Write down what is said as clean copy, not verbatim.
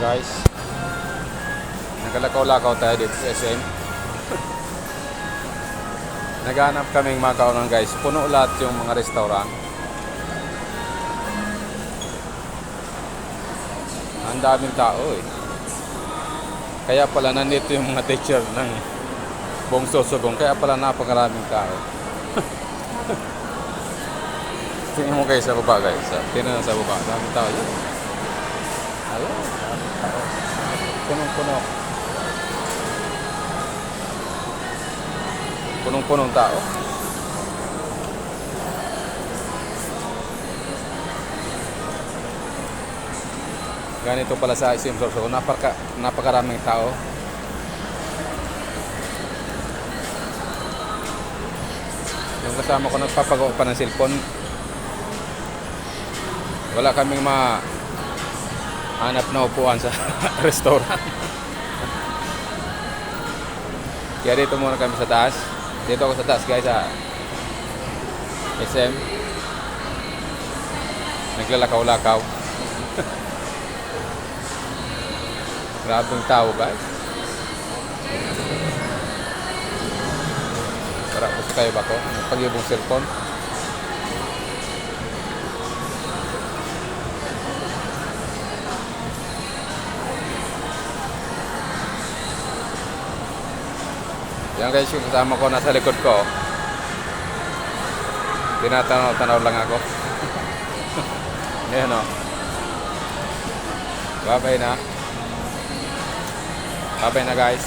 Guys, naglalakaw-lakaw tayo dito sa SM. Naghanap kaming makaunan guys. Puno lahat yung mga restaurant. Ang daming tao eh. Kaya pala nandito yung mga teacher ng Buong Sorsogon. Kaya pala napakaraming tao. Tingnan mo guys sa baba guys. Tingnan sa baba. Daming tao yun. Ayun, daming tao. Punong-puno. Punong-punong tao. Ganito pala sa SM Sorsogon. Napakaraming tao. Yung kasama ko nagpapagawa pa ng cellphone. Wala kaming hanap na upuan sa restaurant. Kaya dito muna kami sa taas. Dito ako sa taas guys sa SM. Naglalakaw-lakaw. Grabing tao guys. Tara, gusto kayo ba ko? Pag-ibong cellphone. Yan guys, yung kasama ko nasa likod ko. Tinatanaw-tanaw lang ako. Yan o. Babay na. Babay na guys.